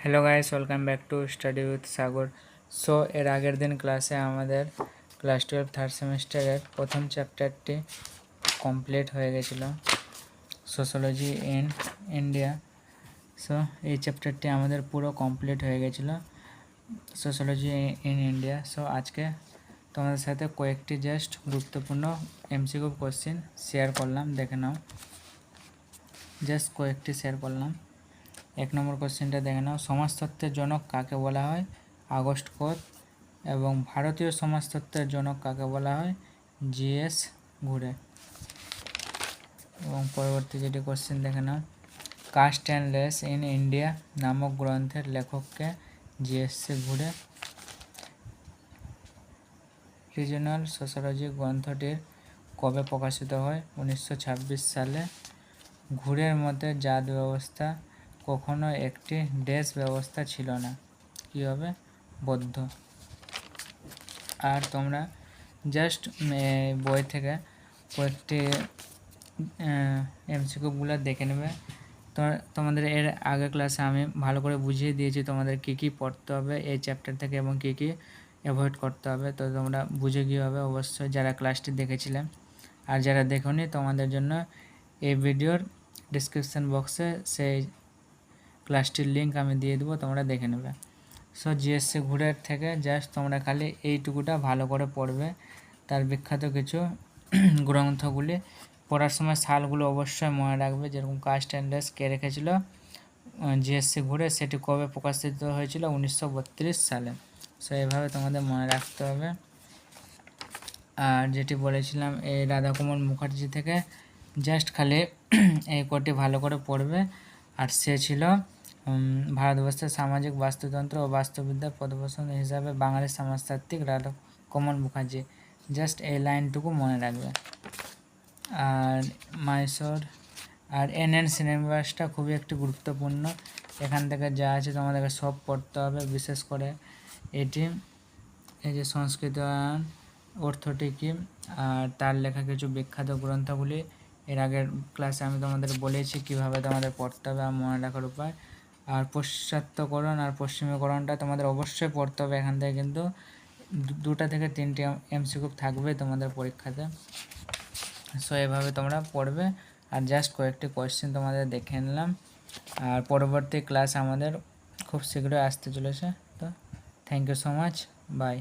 Hello guys, welcome back to study with Sagar. So এর আগের দিন ক্লাসে আমাদের ক্লাস 12 থার্ড সেমিস্টারের প্রথম চ্যাপ্টারটি কমপ্লিট হয়ে গেছিলো, সোশ্যোলজি ইন ইন্ডিয়া। সো এই চ্যাপ্টারটি আমাদের পুরো কমপ্লিট হয়ে গেছিলো, সোশ্যোলজি ইন ইন্ডিয়া। সো আজকে তোমাদের সাথে কয়েকটি জাস্ট গুরুত্বপূর্ণ এমসিকিউ কোশ্চেন শেয়ার করলাম, দেখে নাও। জাস্ট কয়েকটি শেয়ার করলাম। 1 নম্বর কোশ্চেনটা দেখে নাও, সমাজতত্ত্বের জনক কাকে বলা হয়? আগস্ট কোত। এবং ভারতীয় সমাজতত্ত্বের জনক কাকে বলা হয়? জিএস ঘুরে। এবং পরবর্তী যেটি কোশ্চেন দেখে নাও, caste and race in India নামক গ্রন্থের লেখককে? জিএসসি ঘুরে। রিজনাল সোশ্যোলজি গ্রন্থটির কবে প্রকাশিত হয়? 1926 সালে। ঘুরের মতে জাত ব্যবস্থা কখনো একটি দেশ ব্যবস্থা ছিল না, কী হবে? বৌদ্ধ। আর তোমরা জাস্ট বই থেকে কয়েকটি এমসিকিউগুলো দেখে নেবে। তোমাদের এর আগের ক্লাসে আমি ভালো করে বুঝিয়ে দিয়েছি তোমাদের কী কী পড়তে হবে এই চ্যাপ্টার থেকে এবং কী কী অ্যাভয়েড করতে হবে। তো তোমরা বুঝে গিয়ে হবে অবশ্যই, যারা ক্লাসটি দেখেছিলে। আর যারা দেখোনি, তোমাদের জন্য এই ভিডিওর ডিসক্রিপশান বক্সে সেই ক্লাসটির লিঙ্ক আমি দিয়ে দেবো, তোমরা দেখে নেবে। সো জিএসসি ঘুরের থেকে জাস্ট তোমরা খালি এইটুকুটা ভালো করে পড়বে, তার বিখ্যাত কিছু গ্রন্থগুলি পড়ার সময় সালগুলো অবশ্যই মনে রাখবে, যেরকম কাস্ট অ্যান্ড রেস কে রেখেছিল জিএসসি ঘুরে, সেটি কবে প্রকাশিত হয়েছিল? 1932 সালে। সো এভাবে তোমাদের মনে রাখতে হবে। আর যেটি বলেছিলাম এই রাধাকুমার মুখার্জি থেকে জাস্ট খালি এই কটি ভালো করে পড়বে। আর সে ছিল ভারতবর্ষের সামাজিক বাস্তুতন্ত্র ও বাস্তুবিদ্যার প্রদর্শন হিসাবে বাঙালি সমাজতাত্ত্বিক রাধাকুমার মুখার্জি। জাস্ট এই লাইনটুকু মনে রাখবে। আর মাইসোর আর এনএন সিনেমাসটা খুবই একটি গুরুত্বপূর্ণ, এখান থেকে যা আছে তোমাদেরকে সব পড়তে হবে। বিশেষ করে এটি এই যে সংস্কৃত অর্থটি কী আর তার লেখা কিছু বিখ্যাত গ্রন্থগুলি এর আগের ক্লাসে আমি তোমাদের বলেছি কীভাবে তোমাদের পড়তে হবে আর মনে রাখার উপায়। আর পাশ্চাত্যকরণ আর পশ্চিমীকরণটা তোমাদের অবশ্যই পড়তে হবে, এখান থেকে কিন্তু 2টা থেকে 3টি এমসিকিউ থাকবে তোমাদের পরীক্ষাতে। সো এভাবে তোমরা পড়বে। আর জাস্ট কয়েকটি কোয়েশ্চেন তোমাদের দেখে নিলাম। আর পরবর্তী ক্লাস আমাদের খুব শীঘ্রই আসতে চলেছে। তো thank you so much, by.